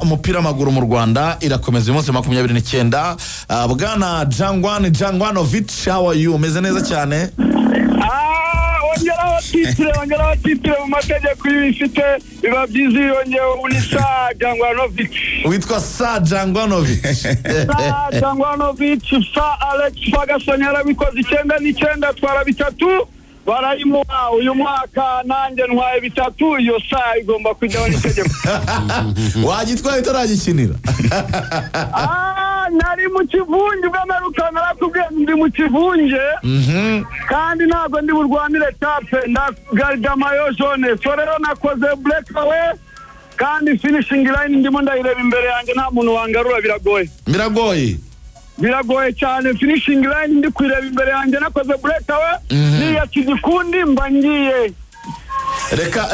umupira w'amaguru mu Rwanda irakomeza uyu munsi 29. Bwana Jangwanovic, how are you? Umeze neza cyane? Ongeraho titire mu mategeko y'ibifite biba byiza yongewe muri Sa Jangwanovic. Witwa Sa Jangwanovic. Sa Jangwanovic, Sa Alex Ferguson yarabikoze 9 twara 3 barayimuha uyu mwaka nanjye ntwaye 3 iyo Sa igomba kujyaho n'itegeko. Wagitwaye utaragikinira? Nari mu kivunge bw'Amerika narakubwiye ndi mu kivunge kandi ntabwo ndi burwanire tape ndagarda mayo jaune so rero nakoze breakaway kandi finishing line ndimo ndayireba imbere yanjye nta muntu wangarura biragoye cyane finishing line ndi kwireba imbere yanjye nakoze breakaway niya kigikundi mbangiye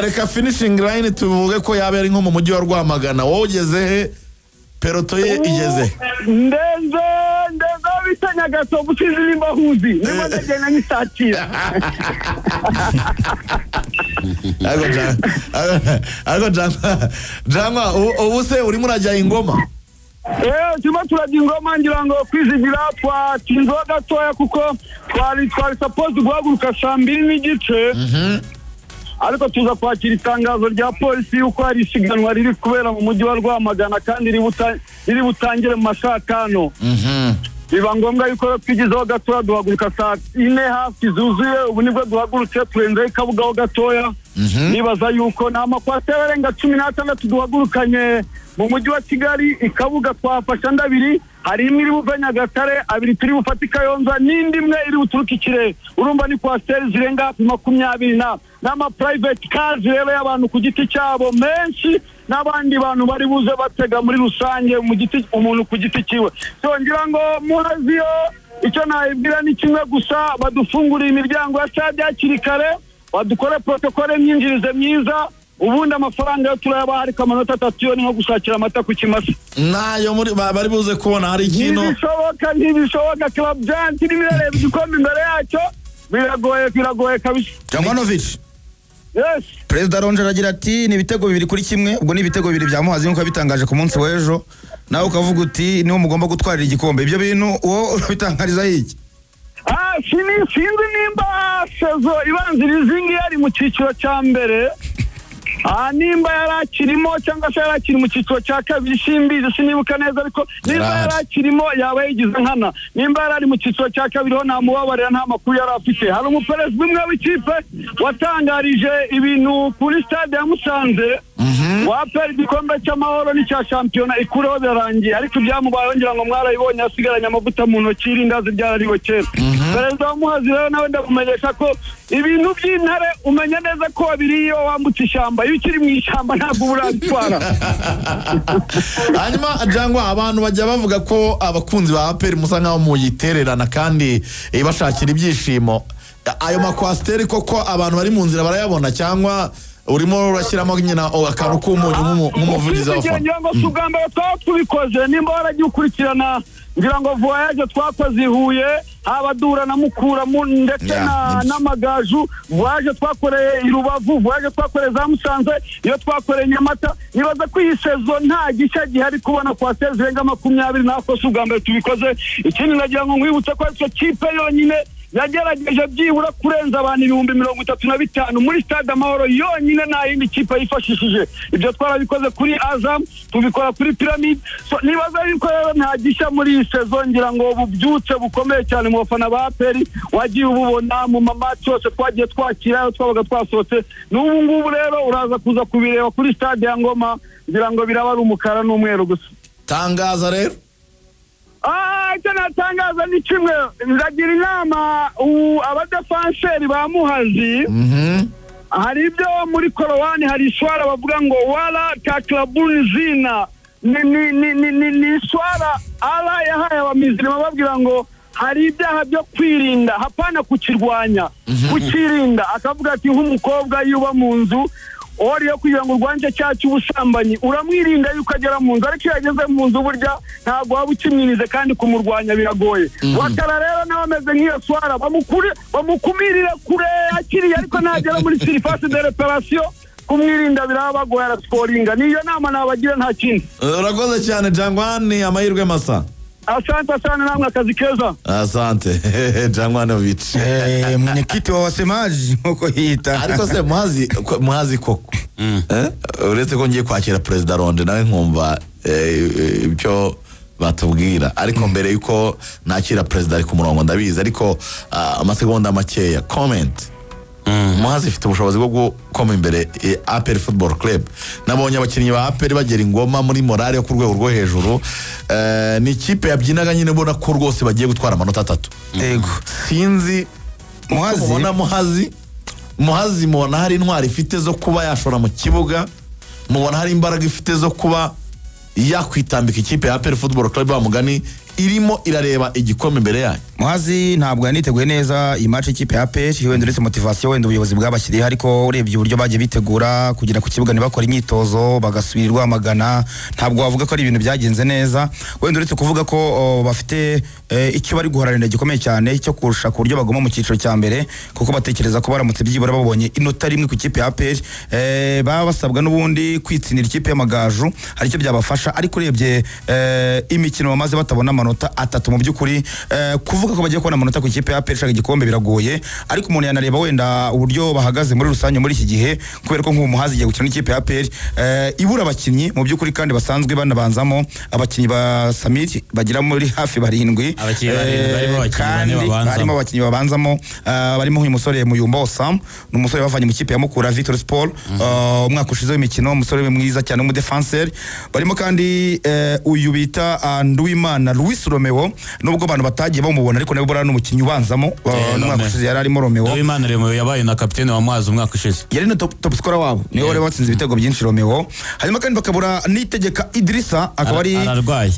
reka finishing line tuvuge ko yaba ari nko mu mujyi wa Rwamagana wowe ugeze he peloto ye igeze ndenze bitanya gato bukizi limbahuzi nimo ndagenda nisatira Ago Jangwa ubuse uri murajya ingoma tuma turajya ingoma ngira ngo kwizigira kwa kinzo gatoya kuko twari supposed guhaguruka 2:30 ariko tuza kwakira itangazo rya polisi yuko hari isiganwa riri kubera mu mujyi wa Rwamagana kandi riri butangire mu masaha 5. Biba ngombwa yuko twigizeho gatoya duhaguruka 4 hafi zuzuye ubu nibwo duhagurutse turenze ikabugaho gatoya. Nibaza yuko n'amakwatera arenga 16 duhagurukanye mu mujyi wa Kigali ikabuga twafasha ndabiri hari imwe iri buva Nyagatare, 2 turi bufata Kayonza n'indi imwe iri buturuka Ikirere. Urumva ni kwasteri zirenga 20 n'ama private cars rero y'abantu ku giti cyabo menshi n'abandi bantu bari buze batega muri rusange umuntu ku giti kiwe. So ngira ngo muhaziyo icyo nayibwira ni kimwe gusa badufungurira imiryango ya stade hakiri kare badukore protocole myinjirize myiza ubundi amafaranga yo turayaba hari kamanota 3 yo nko gusakira amata ku kimasa nayo muri bari buze kubona hari ikintu ntibishoboka club giant n'ibirere bikombe imbere yacyo biragoye kabisa. Jangwanovic, yes, President Ronje aragira ati ni ibitego 2-1 ubwo ni ibitego 2 bya Muhazi nkuko bitangaje ku munsi w'ejo nawe ukavuga uti niho mugomba gutwarira igikombe. Ibyo bintu wo bitangariza iki? Sinzi nimba sezo ibanziriza ingi yari mu cyiciro cya mbere nimba yarakirimo cyangwa se yarakiri mu cyiciro cya kabiri simbizi sinibuka neza ariko nimba yarakirimo yaba yigize nkana nimba yarari mu cyiciro cya kabiri ho namubabarira nta makuru yari afite. Hari umuperezida umwe w'ikipe watangarije ibintu kuri stade ya Musanze wapera igikombe cy'amahoro n'icya shampiyona ikureho birarangiye ariko ibyamubayeho ngira ngo mwarayibonye asigaranye amavuta mu ntoki irindazi ryarariwe kera. Perezida wa Muhazi rero nawe ndakumenyesha ko ibintu by'intare umenya neza ko wabiriye wambutse ishyamba iyo ukiri mu ishyamba ntabwo urabitwara. Hanyuma Jangwa abantu bajya bavuga ko abakunzi ba APR musa nkaho muyitererana kandi bashakira ibyishimo ayo makwasteri koko abantu bari mu nzira barayabona cyangwa urimo urashyiramo nyina akantu k'umunyu nk'umuvugizi w'abafana? Ngira ngo sugamba twabikoze nimba waragiye ukurikirana ngira ngo voyage twakoze Huye abadura na Mukura ndetse n'amagaju voyage twakoreye i Rubavu voyage twakoreye za Musanze iyo twakoreye Nyamata. Nibaza ko iyi sezo nta gishya gihari kubona kwa sezi zirenga 20 nako sugamba tubikoze. Ikindi nagira ngo nkwibutse ko ari kipe yonyine yagerageje byibura kurenza abantu 35,000 muri stade Amahoro yonyine nta yindi kipe yifashishije. Ibyo twarabikoze kuri Azam tubikora kuri Pyramid. So nibaza yuko rero nta gishya muri iyi sezo ngira ngo bubyutse bukomeye cyane mu bafana ba APR wagiye ububona mu match yose twagiye twakira twabaga twasohotse n'ubu ngubu rero uraza kuza kubireba kuri stade ya Ngoma ngira ngo biraba ari umukara n'umweru gusa. Tangaza rero icyo natangaza ni kimwe ndagira inama abadefanseri ba Muhazi hari ibyo muri Korowani hari iswara bavuga ngo wala taklabuni zina ni iswara ala yahaye abamizirima babwira ngo hari ibyaha byo kwirinda hapana kukirwanya kukirinda akavuga ati nk'umukobwa yuba mu nzu oriyo kugira ngo urwanje cyacu ubusambanyi uramwirinda yuko agera mu nzu ariko yageze mu nzu burya ntabwo waba ukimwirize kandi kumurwanya biragoye. Watara rero nawe ameze nk'iyo swara bamukumirire kure akiriye ariko nagera muri surface de reparation kumwirinda birabagoye arasikoringa. Niyo nama nabagira nta kindi. Urakoze cyane Jangwani, amahirwe masa. Asante sana, namwe akazi keza. Asante Jangwanovic. mwenyekiti wa wasemaji nkuko yita. Ariko se muhazi koko. Uretse ko ngiye kwakira President Ronde nawe nkumva ibyo batubwira, ariko mbere yuko nakira President ari ku murongo ndabizi, ariko amasegonda makeya comment. Muhazi ifite ubushobozi bwo gukoma imbere APR Football Club. Nabonye abakinnyi ba APR bagera ingoma muri morale yo ku rwego rwo hejuru. Ni ikipe yabyinaga nyine ubona ko rwose bagiye gutwara amanota 3. Yego. Sinzi Muhazi mubona hari intwari ifite zo kuba yashora mu kibuga, mubona hari imbaraga ifite zo kuba yakwitambika ikipe ya APR Football Club bamugani irimo irareba igikombe imbere yayo. Muhazi ntabwo yaniteguye neza iyi match ikipe ya APR, wenda uretse motivation wenda ubuyobozi bwabashyiriye, ariko urebye uburyo bagiye bitegura kugira ku kibuga ntibakora imyitozo bagasubirirwa amagana, ntabwo wavuga ko ari ibintu byagenze neza. Wenda uretse kuvuga ko bafite icyo bari guharanira gikomeye cyane cyo kurusha ku buryo bagoma mu cyiciro cya mbere, kuko batekereza ko baramutse byibura babonye inota rimwe ku ikipe ya APR baba basabwa n'ubundi kwitsindira ikipe y'Amagaju, hari icyo byabafasha. Ariko urebye imikino bamaze batabona amanota 3 mu by'ukuri, kuvuga ko bagiye kubona amanota ku ikipe ya APR ishaka igikombe biragoye. Ariko umuntu yanareba wenda uburyo bahagaze muri rusange muri iki gihe, kubera ko nk'uwo Muhazi igiye gukina n'ikipe ya APR ibura abakinnyi mu by'ukuri kandi basanzwe banabanzamo abakinnyi ba Samir bagira muri hafi 7, barimo abakinnyi babanzamo barimo uyu musore Muyumba Osam, n'umusore bavanye mu kipe ya Mukura Victor Sport umwaka ushize w'imikino, umusore mwiza cyane w'umudefenseur. Barimo kandi uyu bita Nduwimana Luis Romeo, nubwo abantu batagiye bamubona ariko nawe bora n'umukinnyi ubanzamo n'umwaka ushize yari arimo Romeo. Nduwimana Romeo yabaye na kapiteni wa Muhazi umwaka ushize, yari na top scorer wabo, niwe wari watsinze ibitego byinshi Romeo. Hanyuma kandi bakabura Nitegeka Idrissa, akaba ari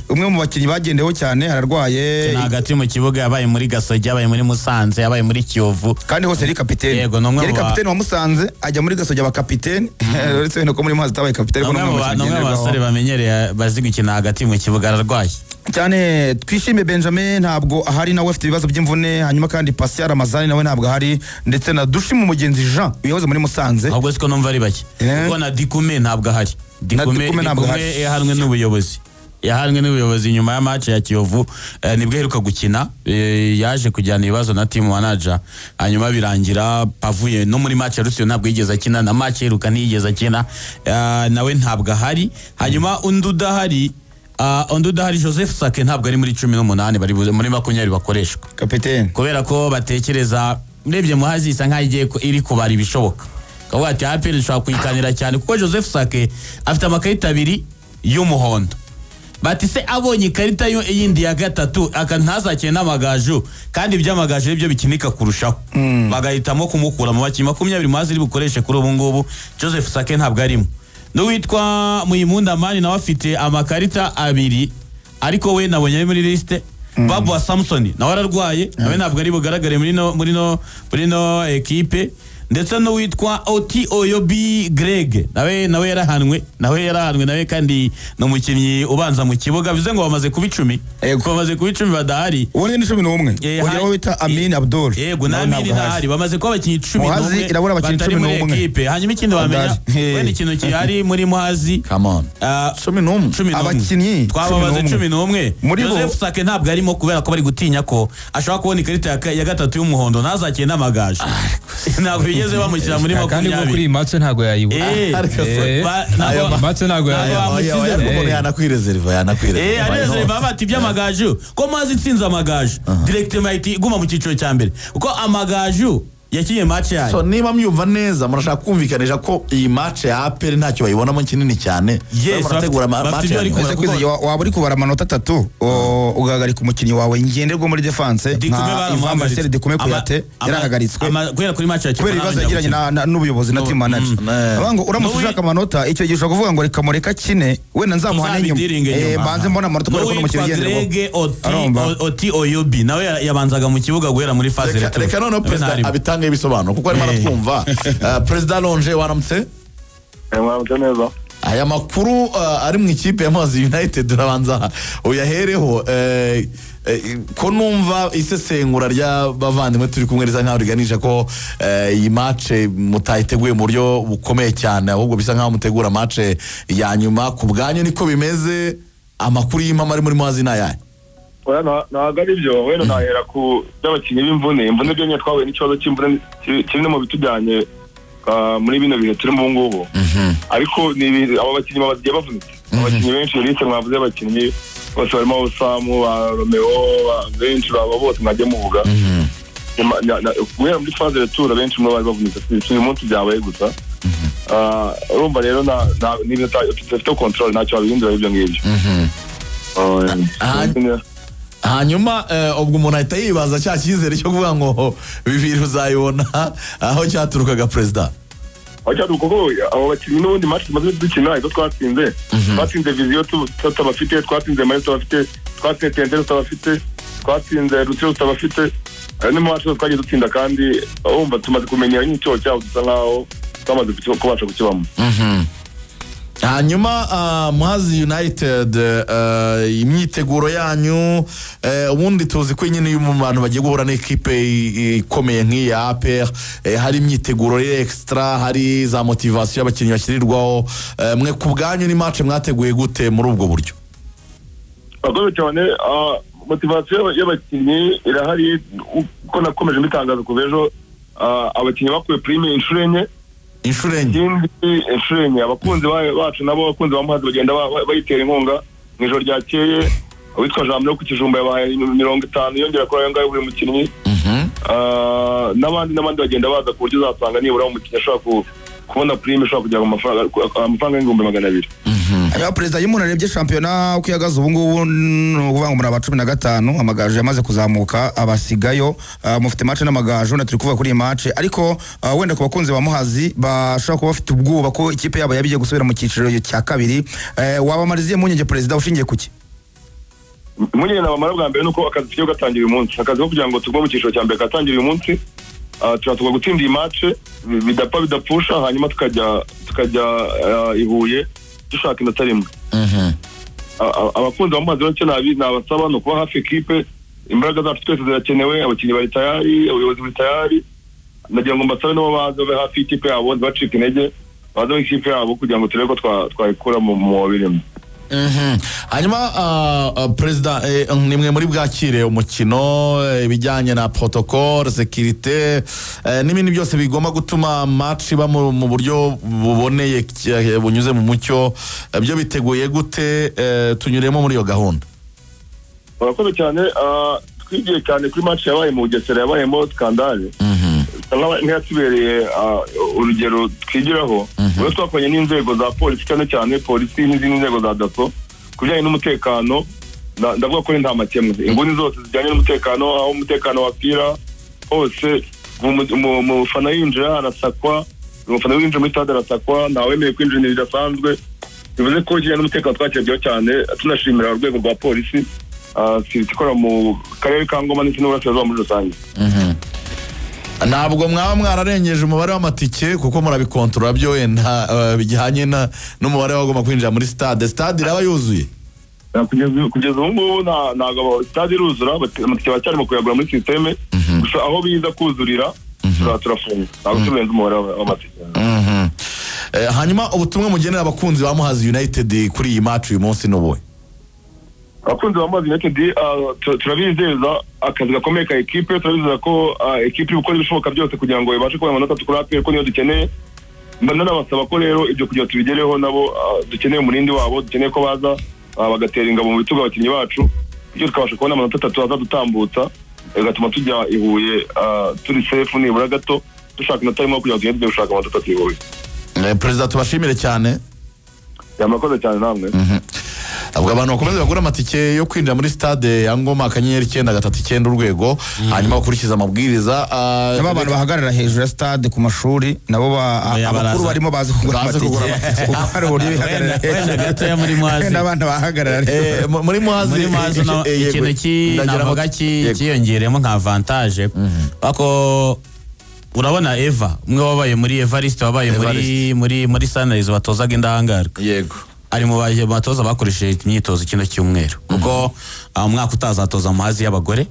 umwe mu bakinnyi bagendeho cyane, ararwaye hagati mu kibuga, yabaye muri Gasogi, yabaye muri Musanze, yabaye muri Kiyovu, kandi hose yari kapiteni. Yari kapiteni wa Musanze ajya muri Gasogi aba kapiteni, uretse no ko muri Muhazi tabaye kapiteni. N'umwe basore bamenyereye bazi gukina hagati mu kibuga, ararwaye cyane. Twishime Benjamin ntabwo ahari, nawe afite ibibazo by'imvune. Hanyuma kandi Pasiya Ramazani nawe ntabwo ahari, ndetse na Dushima Mugenzi Jean uyoboze muri Musanze. Ahubwo siko numva ari bake, kuko na Dikume ntabwo ahari. Dikume yahanwe n'ubuyobozi nyuma ya match ya Kiyovu, nibwo heruka gukina, yaje kujyana ibibazo na team manager, hanyuma birangira pavuye no muri match ya Rusiyo ntabwo yigeze akina, na match heruka ntiyigeze akina, nawe ntabwo ahari. Hanyuma undi udahari Joseph Sake ntabwo ari muri 18 bari muri 20 bakoreshwa kapiteni, kubera ko batekereza ndebye Muhazi isa nkagiye iri kubara ibishoboka, kavuga ati APR ishobora kuyikanira cyane kuko Joseph Sake afite amakarita 2 y'umuhondo. Bati se abonye ikarita yindi ya gatatu ntazakine n'Amagaju, kandi iby'Amagaju nibyo bikinika kurushaho, bagahitamo kumukura mu bakinnyi 20 Muhazi iri bukoreshe kuri ubu ngubu. Joseph Sake ntabwo arimo. N'uwitwa Muyimunda Mani nawe afite amakarita 2, ariko we nabonye muri liste. Babu wa Samson nawe ararwaye, nawe ntabwo ari bugaragare muri no equipe. Ndetse n'uwitwa Oti Oyobi Greg nawe yarahanwe nawe kandi no mukinnyi ubanza mu kibuga, bivuze ngo bamaze kuba 10. Bamaze kuba 10 badahari, ubone ni 11. Ongeraho wita Amin Abdul, yego na Amin dahari, bamaze kuba abakinnyi 11. Muhazi irabura abakinnyi 11. Hanyuma ikindi bamenya wenda ikintu kihari muri Muhazi, come on, 11 abakinnyi twababaze 11. Joseph Sake ntabwo arimo kubera ko bari gutinya ko ashobora kubona ikarita ya gatatu y'umuhondo, ntazakine n'Amagaju. Ntabwo bigeze bamushyira muri 20. Kandi kuri iyi match ntabwo yayibona. Match ntabwo yayibona. Yanakwireserva bati by'Amagaju ko Muhazi itsinze Amagaju directement iguma mu cyiciro cya mbere, uko Amagaju yakiye match yayo. So niba myumva neza murashaka kumvikanisha ko iyi match ya APR ntacyo bayibonamo kinini cyane. Barategura match waba uri kubara amanota 3 ugahagarika umukinnyi wawe ngenderwa muri defense Ivan Marcel Dikume Kuyate yarahagaritswe kubera kuri match ya Kiyovu, ibibazo yagiranye n'ubuyobozi na team manager. Abango uramutse ushaka amanota, icyo gihe ushaka kuvuga ngo reka mureka kine, wenda nzamuhane nyuma banze mbona amanota kubera ko n'umukinnyi ugenderwa. Oti Oyobi nawe yabanzaga mu kibuga guhera muri phase retro. Reka none president ibisobanuro kuko arimo aratwumva. President Lonje waramutse? Waramutse neza. aya makuru ari mu ikipe ya Muhazi United urabanza uyahereho ko numva isesengura ry'abavandimwe turi kumwe risa nkaho riganisha ko iyi match mutayiteguye mu buryo bukomeye cyane ahubwo bisa nkaho mutegura match ya nyuma ku bwanyu niko bimeze amakuru y'impama ari muri Muhazi nayaye ntabwo ari byo wenda nahera ku by'abakinnyi b'imvune byo nyine twahuye n'ikibazo cy'imvune kiri mu bitujyanye muri bino bihe turi mu ngubu ariko abo bakinnyi bagiye bavunitse abakinnyi benshi liste mwavuze abakinnyi bose barimo Osamu ba Romeo benshi baba bose mwagiye muvuga guhera muri phase retour benshi muri bari bavunitse uyu munsi byabaye gusa urumva rero n'ibyo tutafite control ntacyo babihindura ibyo ngibyo hanyuma ubwo umuntu ahita yibaza cya cyizere cyo kuvuga ngo bibiri uzayibona aho cyaturukaga perezida abo bakinnyi n'ubundi match tumaze dukina izo twatsinze viziyo tutabafite twatsinze Maestro bafite twatsinze Tendero tutabafite twatsinze Rutsiro tutabafite ni match twagiye dutsinda kandi urumva tumaze kumenya n'icyo cyabo dusa nkaho twamaze kubasha kukibamo hanyuma Muhazi United imyiteguro yanyu ubundi tuzi ko nyine mu bantu bagiye guhura n'ikipe ikomeye nk'iyi APR hari imyiteguro extra hari za motivation y'abakinnyi bashyirirwaho mwe ku bwanyu ni match mwateguye gute muri ubwo buryo akoze cyane motivation y'abakinnyi irahari uko nakomeje mitangaza ku bejo abakinnyi bakuye prime inshuro enye abakunzi bacu nabo abakunzi ba Muhazi bagenda bayitera inkunga mu ijoro ryakeye witwa Jean no ku Kijumba yabaye 50 yongera kuri ayo ngayo buri mukinnyi n'abandi bagenda baza ku buryo uzasanga nibura umukinnyi ashobora kubona prime ishobora kujya amafaranga y'ibihumbi 200. Aya perezida y'umuntu arebye shampiyona uko yagaze ubu ngubu nuvuga ngo muri aba 15 amagaju yamaze kuzamuka abasigayo mufite match n'amagaju na turi kuvuga kuri iyi match ariko wenda ku bakunzi ba Muhazi bashaka kuba bafite ubwoba ko ikipe yabo yabiye gusubira mu cyiciro cya kabiri wabamariziye munyenge perezida ushingiye kuki munyenge nabamara bwa mbere nuko akazi kiyo gatangira uyu munsi akazi ko kugira ngo tugwe mu cyiciro cya mbere gatangira uyu munsi turatuga gutsinda iyi match bidapfusha hanyuma tukajya ihuye dushaka inota rimwe abakunzi b'amazi bacyo nabasaba no kuba hafi equipe imbaraga zacu twese zirakenewe abakinnyi bari tayari abayobozi bari tayari nagira ngo mbasabe nabo baze hafi ikipe yabo bacika intege baze ikipe yabo kugira ngo turebe ko twayikura mu birimo hanyuma perezida nimwe muri bwakire umukino ibijyanye na protocole sécurité n'ibindi byose bigomba gutuma match iba mu buryo buboneye bunyuze mu mucyo byo biteguye gute tunyuremo muri iyo gahunda barakoze cyane twigiye cyane kuri match yabaye mu Bugesera yabayemo skandale nk'iyatubereye urugero twigiraho rero twakoranye n'inzego za polisi cyane polisi n'izindi nzego za daso kubijyanye n'umutekano ndavuga ko nta makemwe inguni zose zijyanye n'umutekano aho umutekano wapfira hose umufana yinjira arasakwa umufana winjira muri stade arasakwa ntawemeye kwinjira bidasanzwe bivuze ko kijyanye n'umutekano twakirabyeho cyane tunashimira urwego rwa polisi ikora mu karere ka Ngoma ndetse n'uburasirazuba muri rusange ntabwo mwaba mwararengeje umubare w'amatike kuko murabikontorora byo wenda bijyanye n'umubare wagomba kwinjira muri stade iraba yuzuye kugeza ubu ngubu ntabwo stade iruzura amatike bacyarimo kuyagura muri systeme gusa aho biza kuzurira turafunga ntabwo turenze umubare w'amatike hanyuma ubutumwa mugenera abakunzi ba Muhazi United kuri iyi match uyu munsi n'ubuhe abakunzi ba Muhazi United turabizeza akazi gakomeye ka equipe turabizeza ko equipe ibukora ibishoboka byose kugira ngo ibashe kubona amanota tukuri APR ko niyo dukeneye mbana nabasaba ko rero ibyo kugira tubigereho nabo dukeneye umurindi wabo dukeneye ko baza bagatera ingabo mu bitugu abakinnyi bacu ibyo tukabasha kubona amanota 3 azadutambutsa bigatuma tujya ihuye turi safe nibura gato dushaka inota rimwe kugira ngo tugende dushaka amanota 3 ihuye perezida tubashimire cyane yamakoze cyane namwe avuga abantu bakomeza bagura amatike yo kwinjira muri stade ya Ngoma akanyenyeri 939 urwego hanyuma bakurikiza amabwiriza n'abantu bahagarara hejuru ya stade ku mashuri nabo abakuru barimo bazi kugura amatike ukari buri bihagarara gato ya muri Muhazi n'abandi bahagarara muri Muhazi ikintu navuga kiyongeremo nka avantage bako urabona Eva umwe wabaye muri Evariste wabaye muri Sunrise batozaga indahangarwa yego ari mu batoza bakoresheje imyitozo kino cyumweru kuko umwaka utazatoza Muhazi y'abagore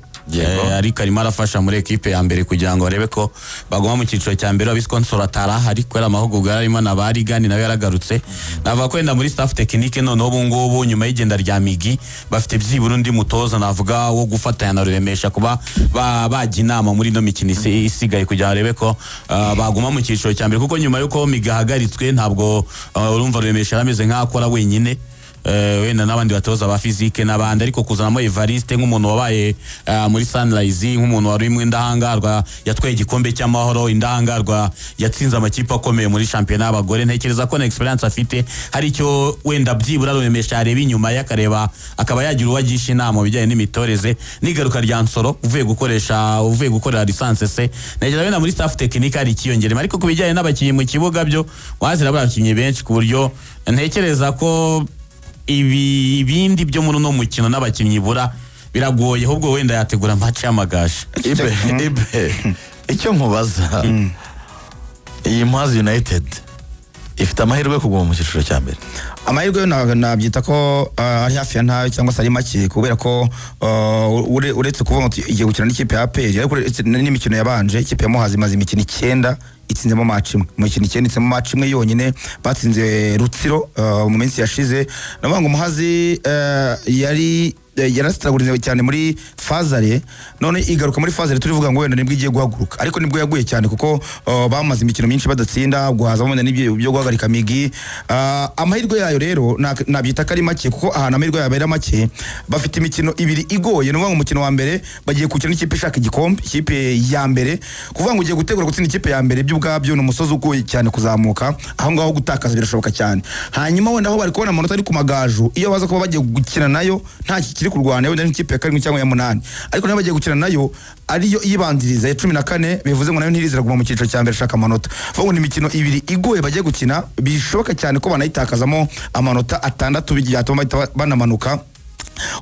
ariko arimo arafasha muri ekipe ya mbere kugira ngo barebe ko baguma mu cyiciro cya mbere abisponsora tarahari kwera amahugurwa arimo nabarigani nawe yaragarutse navuga ko wenda muri staff technique noneho ubu ngubu nyuma y'igenda rya Migi bafite byibura undi mutoza navuga wo gufatanya na Ruremesha kuba bajya inama muri no mikino isigaye kugira ngo barebe ko baguma mu cyiciro cya mbere kuko nyuma yuko Migi hagaritswe ntabwo urumva Ruremesha arameze nk'akora wenyine wenda n'abandi batoza ba physique n'abandi ariko kuzanamo Evariste nk'umuntu wabaye muri Sunrise nk'umuntu wari mu indahangarwa yatwaye igikombe cy'amahoro indahangarwa yatsinze amakipe akomeye muri championnat y'abagore ntekereza ko na experience afite hari icyo wenda byibura Ruremesha areba inyuma yakareba akaba yagira uwagisha inama bijyanye n'imitoreze n'igaruka rya Nsoro uvuye gukorera licence se ntekereza wenda muri staff technique hari ikiyongera ariko kubijyanye n'abakinnyi mu kibuga byo wazira abakinnyi benshi ku buryo ntekereza ko ibindi byo muri no mukino n'abakinnyi bura biragoye ahubwo wenda yategura match y'amagaju ibe icyo nkubaza iyi Muhazi United ifite amahirwe yo kuguma mu cyiciro cya mbere amahirwe yo nabyita ko ari hafi ya ntayo cyangwa se ari make kubera ko uretse kuvuga ngo igiye gukina n'ikipe ya APR ariko n'imikino yabanje ikipe ya Muhazi imaze imikino 9 itsinzemo match imwe mu kintu cyenditsemo match imwe yonyine batsinze Rutsiro mu minsi yashize navuga ngo Muhazi yari yarasitragurize cyane muri Fazare none igaruka muri Fazare turivuga ngo wenda nibwo igiye guhaguruka ariko nibwo yaguye cyane kuko bamaze imikino myinshi badatsinda guhaza wenda nibyo byo guhagarika Migi amahirwe yayo rero nabyita kari make kuko ahana amahirwe yabera make bafite imikino ibiri igoye no ngo umukino wa mbere bagiye kukina n'ikipe ishaka igikombe ikipe ya mbere kuvuga ngo ugiye gutegura gutsinda ikipe ya mbere by'ubwabyo n'umusozi ugoye cyane kuzamuka aho ngaho gutakaza birashoboka cyane hanyuma wenda aho bari kubona amanota ari ku magaju iyo baza kuba bagiye gukina nayo nta kiri kurwana wenda n'ikipe ya 7 cyangwa ya 8 ariko nayo bagiye gukina nayo ariyo yibandiriza ya 14 bivuze ngo nayo ntirizira guma mu cyiciro cya mbere shaka amanota vuga ngo ni imikino ibiri igoye bagiye gukina bishoboka cyane ko banayitakazamo amanota 6 bigiye atuma banamanuka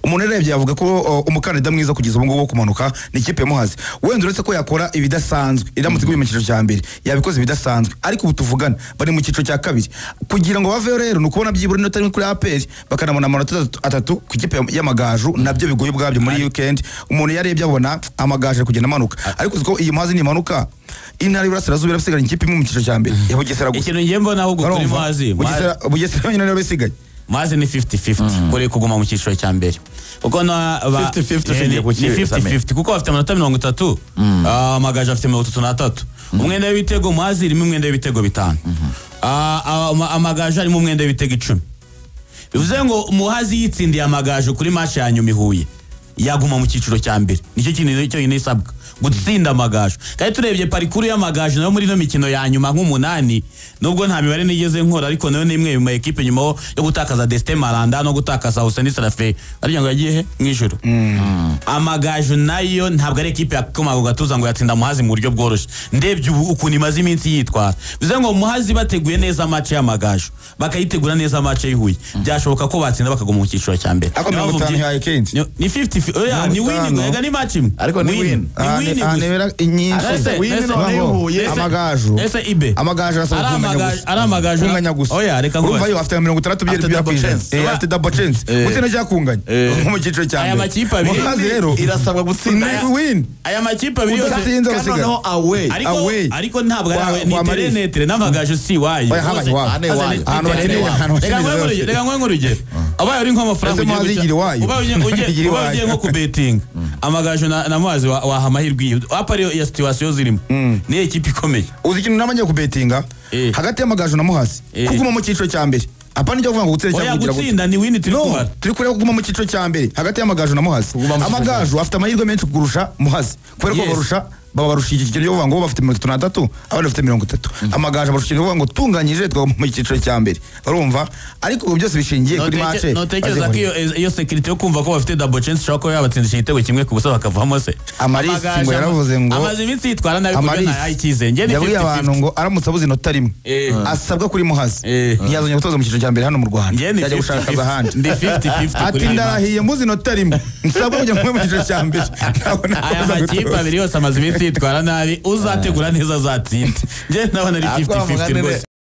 umuntu yarebye yavuga ko umukandida mwiza kugeza ubu ngubu kumanuka ni ikipe ya Muhazi wenda uretse ko yakora ibidasanzwe iramutse guye mu cyiciro cya mbere yabikoze ibidasanzwe ariko ubu tuvugana bari mu cyiciro cya kabiri kugira ngo baveyo rero nukubona byibura inota rimwe kuri APR bakanabona amanota 3 ku ikipe y'amagaju nabyo bigoye ubwabyo muri weekend umuntu yarebye abona amagaju kugenda amanuka ariko uziko iyi Muhazi ni manuka intara y'Iburasirazuba irasigara ikipe imwe mu cyiciro cya mbere yabugesera gusa ikintu ngiye mbona ahubwo kuri Muhazi bugesera nyine bisigaye Muhazi ni 50-50 kuri kuguma mu cyiciro cya mbere kuko na 50-50 kuko bafite amanota 30 amagaju afite 33 umwenda w'ibitego Muhazi irimo umwenda w'ibitego 5 amagaju arimo umwenda w'ibitego 10 bivuze ngo Muhazi yitsindiye amagaju kuri match ya nyuma ihuye yaguma mu cyiciro cya mbere nicyo kintu cyo inisabwa gutsinda amagaju kandi turebye parikuru y'amagaju nayo muri no mikino ya nyuma nk'umunani nubwo nta mibare nigeze nkora ariko nayo ni imwe mu equipe nyuma yo gutakaza Destin Maranda no gutakaza Hussein Sarafe ari ngo yagiye he mwijoro amagaju nayo ntabwo ari equipe yakomaga gatuza ngo yatsinda Muhazi mu buryo bworoshye ndebye ukuntu imaze iminsi yitwara bivuze ngo Muhazi bateguye neza match y'amagaju bakayitegura neza match y'Ihuye byashoboka ko batsinda bakaguma mu cyiciro cya mbere ni 50 ni win ngo ni match imwe ariko ni win anebera inyinshi amagaju amagaju ari amagaju kunganya gusa oya reka ngo urumva yo afite 60 byari byakwijana afite double chance gutsinda cyakunganya mu cyiciro cya aya makipe abiri rero irasabwa gutsinda win aya makipe abiri yose no away ariko ntabwo ari ni terenetre n'amagaju si wayo reka ngo ngurugero abaye ari nko amafaranga ugiye nko ku betting amagaju na Muhazi wa amahirwe apari ya situation zirimo ni equipe ikomeye uzi ikintu namanye ku betinga hagati y'amagaju na Muhazi kuguma mu cyiciro cya mbere apana cyo kuvuga ngo utsere cyangwa kugira gutsinda ni win turi kubara turi kureba kuguma mu cyiciro cya mbere hagati y'amagaju na Muhazi amagaju afite amahirwe menshi kurusha Muhazi kubera ko barusha babarusha iki kintu yo ngo bafite 33 abandi bafite 30 amagaju barusha ngo ngo tunganyije twa mu cyiciro cya mbere urumva ariko ubu byose bishingiye kuri match no tekereza ko iyo security yo kumva ko bafite double chance shako yabatsindisha igitego kimwe ku busa bakavamo se Amarisi ngo yaravuze ngo amazi iminsi yitwara nabi kuko nta yikize nge ni 50 yabuye abantu ngo aramutse abuze inota rimwe asabwa kuri Muhazi ntiyazanye gutoza mu cyiciro cya mbere hano mu Rwanda yaje gushaka ahandi ndi 50-50 ati ndarahiye mbuze inota rimwe nsabwa kujya mu cyiciro cya mbere aya makipe abiri yose amazi iminsi azitwara nabi uzategura neza azatsinda njye ndabona ari 50-50 rwose